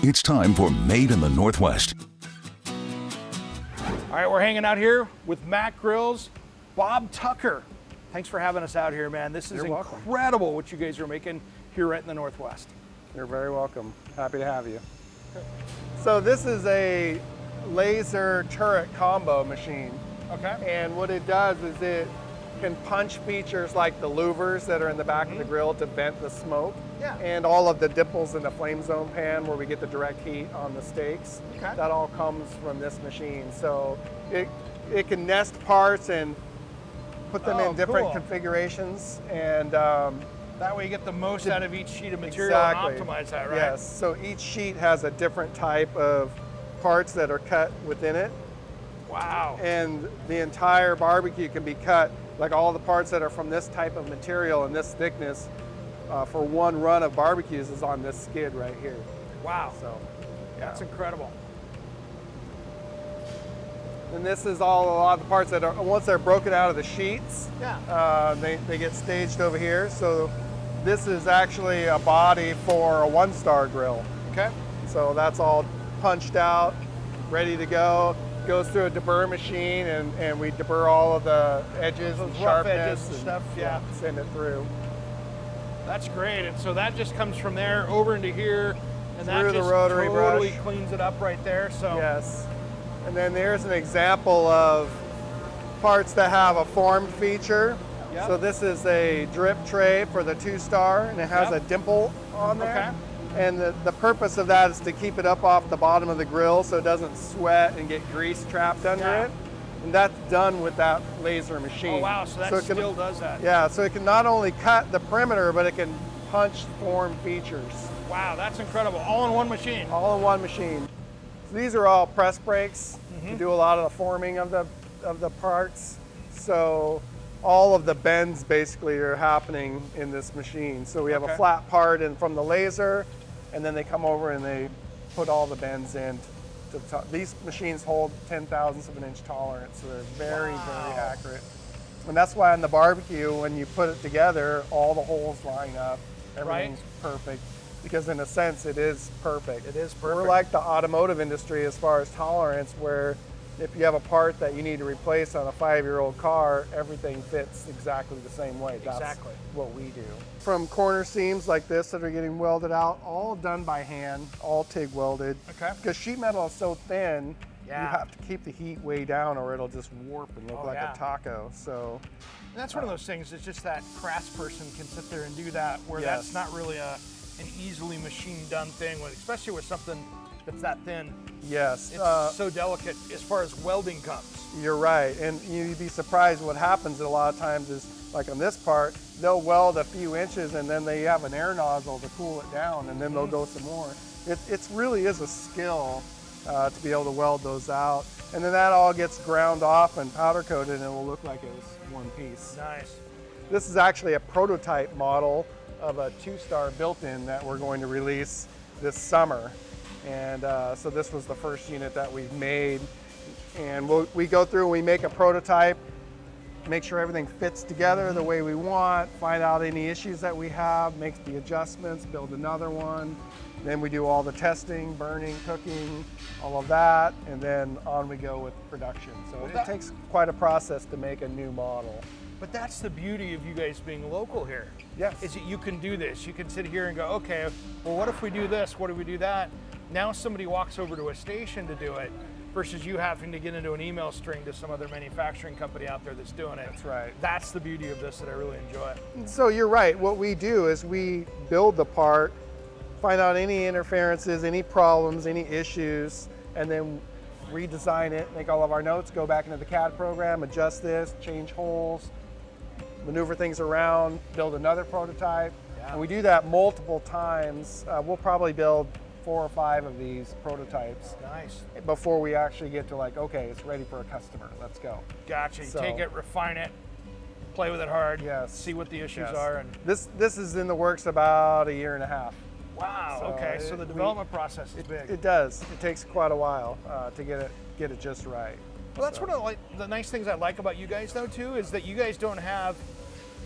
It's time for Made in the Northwest. All right, we're hanging out here with Mac Grills, Bob Tucker. Thanks for having us out here, man. This is incredible what you guys are making here right in the Northwest. You're very welcome. Happy to have you. So this is a laser turret combo machine. Okay. And what it does is it can punch features like the louvers that are in the back of the grill to vent the smoke. Yeah. And all of the dipples in the flame zone pan where we get the direct heat on the steaks. Okay. That all comes from this machine. So it can nest parts and put them in different configurations, and that way you get the most out of each sheet of material and optimize that, right? Yes, so each sheet has a different type of parts that are cut within it. Wow. And the entire barbecue can be cut, like all the parts that are from this type of material and this thickness for one run of barbecues is on this skid right here. Wow. So that's incredible. And this is a lot of the parts that are, once they're broken out of the sheets, they get staged over here. So this is actually a body for a one-star grill. Okay. So that's all punched out, ready to go. Goes through a deburr machine, and we deburr all of the edges and sharpness edges and stuff. Yeah. Send it through. That's great. And so that just comes from there over into here, and through that just the rotary totally brush. cleans it up right there. So yes. And then there's an example of parts that have a formed feature. Yep. So this is a drip tray for the 2-star, and it has a dimple on there. Okay. And the purpose of that is to keep it up off the bottom of the grill so it doesn't sweat and get grease trapped under it. And that's done with that laser machine. Oh wow, so that still does that. Yeah, so it can not only cut the perimeter, but it can punch form features. Wow, that's incredible. All in one machine. All in one machine. So these are all press brakes to do a lot of the forming of the parts. So all of the bends basically are happening in this machine. So we have a flat part in from the laser, and then they come over and they put all the bends in. To the top. These machines hold 10,000ths of an inch tolerance, so they're very, very accurate. And that's why on the barbecue, when you put it together, all the holes line up. Everything's perfect. Because in a sense, it is perfect. It is perfect. We're like the automotive industry as far as tolerance, where if you have a part that you need to replace on a 5-year-old car, everything fits exactly the same way. That's what we do. From corner seams like this that are getting welded out, all done by hand, all TIG welded. Okay. Because sheet metal is so thin, you have to keep the heat way down or it'll just warp and look like a taco. So and that's one of those things, it's just that craftsperson can sit there and do that, where that's not really an easily machine done thing, especially with something that's that thin. Yes. It's so delicate as far as welding comes. You're right, and you'd be surprised what happens a lot of times is, like on this part, they'll weld a few inches and then they have an air nozzle to cool it down, and then they'll go some more. It really is a skill to be able to weld those out. And then that all gets ground off and powder coated, and it will look like it was one piece. Nice. This is actually a prototype model of a 2-star built-in that we're going to release this summer. And so this was the first unit that we've made. And we go through and we make a prototype, make sure everything fits together the way we want, find out any issues that we have, make the adjustments, build another one. Then we do all the testing, burning, cooking, all of that, and then on we go with production. So it takes quite a process to make a new model. But that's the beauty of you guys being local here. Yes. Is that you can do this. You can sit here and go, okay, well, what if we do this? What if we do that? Now somebody walks over to a station to do it versus you having to get into an email string to some other manufacturing company out there that's doing it. That's right. That's the beauty of this that I really enjoy. So you're right. What we do is we build the part, find out any interferences, any problems, any issues, and then redesign it, make all of our notes, go back into the CAD program, adjust this, change holes, maneuver things around, build another prototype. And we do that multiple times. We'll probably build 4 or 5 of these prototypes. Nice. Before we actually get to like, okay, it's ready for a customer, let's go. Gotcha. So, take it, refine it, play with it hard, yes, see what the issues are. And this is in the works about 1.5 years. Wow, So okay, so the development process is big. It does. It takes quite a while to get it just right. Well, that's one of the nice things I like about you guys, though, too, is that you guys don't have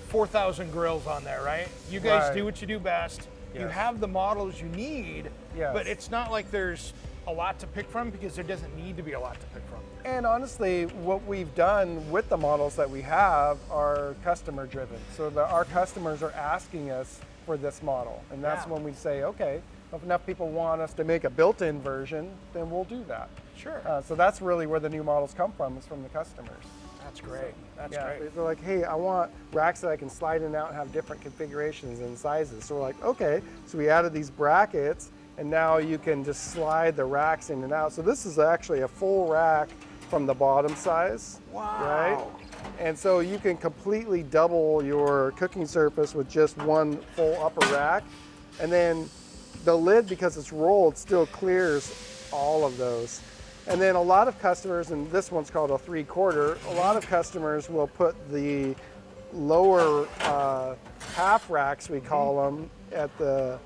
4,000 grills on there, right? You guys do what you do best. You Yes. have the models you need, Yes. but it's not like there's a lot to pick from, because there doesn't need to be a lot to pick from. And honestly, what we've done with the models that we have are customer driven. So our customers are asking us for this model. And that's Yeah. when we say, okay, if enough people want us to make a built-in version, then we'll do that. Sure. So that's really where the new models come from, is from the customers. That's great. That's Yeah, great. they're like, hey, I want racks that I can slide in and out and have different configurations and sizes. So we're like, okay. So we added these brackets, and now you can just slide the racks in and out. So this is actually a full rack from the bottom size. Wow. Right? And so you can completely double your cooking surface with just one full upper rack. And then the lid, because it's rolled, still clears all of those. And then a lot of customers, and this one's called a 3/4, a lot of customers will put the lower half racks, we call them, at the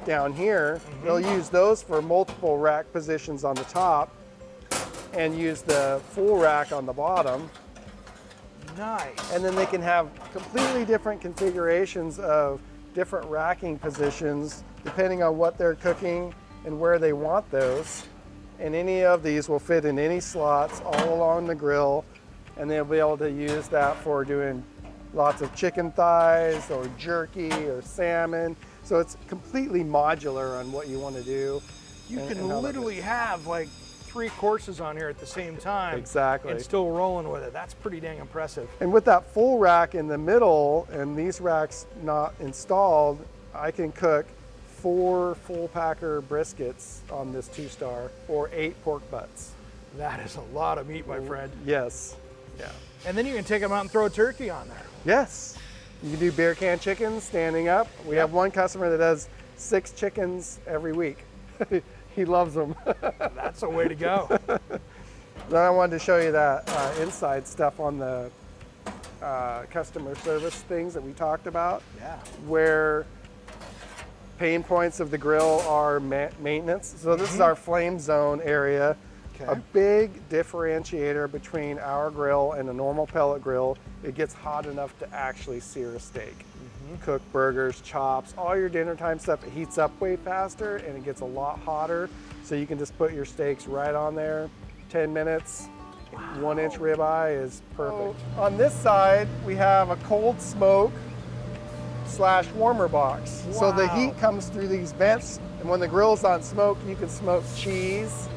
down here. They'll use those for multiple rack positions on the top and use the full rack on the bottom. Nice. And then they can have completely different configurations of different racking positions depending on what they're cooking and where they want those. And any of these will fit in any slots all along the grill, and they'll be able to use that for doing lots of chicken thighs or jerky or salmon. So it's completely modular on what you want to do. You and can how that literally fits. have like 3 courses on here at the same time. Exactly. And still rolling with it. That's pretty dang impressive. And with that full rack in the middle and these racks not installed, I can cook 4 full packer briskets on this 2-star or 8 pork butts. That is a lot of meat, my friend. Yes. Yeah. And then you can take them out and throw a turkey on there. Yes. You can do beer can chickens standing up. We have one customer that does 6 chickens every week. He loves them. That's a way to go. Then I wanted to show you that inside stuff on the customer service things that we talked about. Yeah. Where pain points of the grill are maintenance. So this is our flame zone area. Okay. A big differentiator between our grill and a normal pellet grill, it gets hot enough to actually sear a steak. Cook burgers, chops, all your dinner time stuff, it heats up way faster and it gets a lot hotter. So you can just put your steaks right on there, 10 minutes, 1-inch ribeye is perfect. On this side, we have a cold smoke / warmer box. So the Wow. heat comes through these vents, and when the grill's on smoke, you can smoke cheese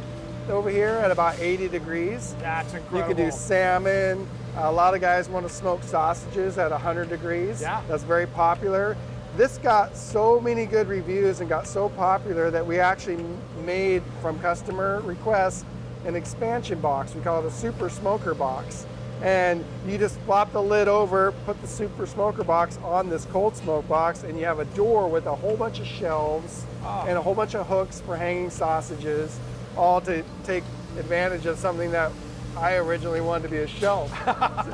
over here at about 80 degrees. That's You incredible. can do salmon. A lot of guys want to smoke sausages at 100 degrees. Yeah. That's very popular. This got so many good reviews and got so popular that we actually made, from customer requests, an expansion box. We call it a super smoker box. And you just flop the lid over, put the super smoker box on this cold smoke box, and you have a door with a whole bunch of shelves and a whole bunch of hooks for hanging sausages, all to take advantage of something that I originally wanted to be a shelf.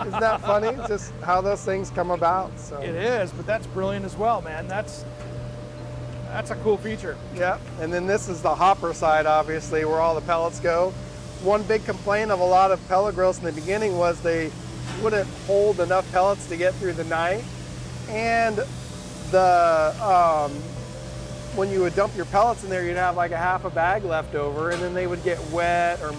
Isn't that funny? Just how those things come about. So It is, but that's brilliant as well, man. That's a cool feature. yeah, and then this is the hopper side, obviously, where all the pellets go. One big complaint of a lot of pellet grills in the beginning was they wouldn't hold enough pellets to get through the night. And the when you would dump your pellets in there, you'd have like a half a bag left over, and then they would get wet or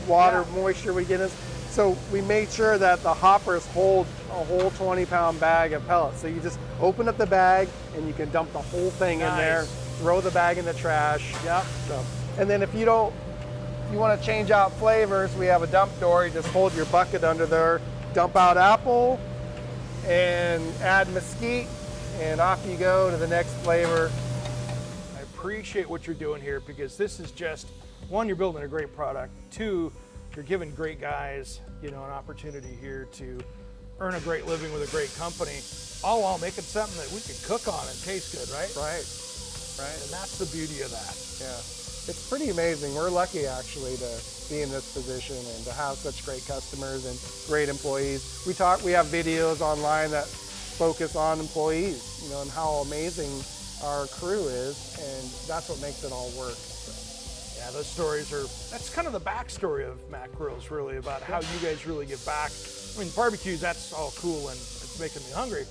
water moisture would get in. So we made sure that the hoppers hold a whole 20-pound bag of pellets. So you just open up the bag and you can dump the whole thing in there, throw the bag in the trash. Yep. So, and then if you want to change out flavors, we have a dump door. You just hold your bucket under there, dump out apple, and add mesquite, and off you go to the next flavor. I appreciate what you're doing here, because this is just, one, you're building a great product. 2, you're giving great guys, an opportunity here to earn a great living with a great company, all while making something that we can cook on and taste good, right? Right. And that's the beauty of that. Yeah. It's pretty amazing. We're lucky, actually, to be in this position and to have such great customers and great employees. We have videos online that focus on employees, and how amazing our crew is, and that's what makes it all work. Yeah, those stories that's kind of the backstory of Mac Grills, really, about how you guys really give back. I mean, barbecues, that's all cool and it's making me hungry.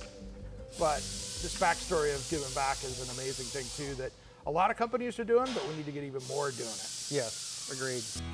But this backstory of giving back is an amazing thing too that a lot of companies are doing, but we need to get even more doing it. Yes, agreed.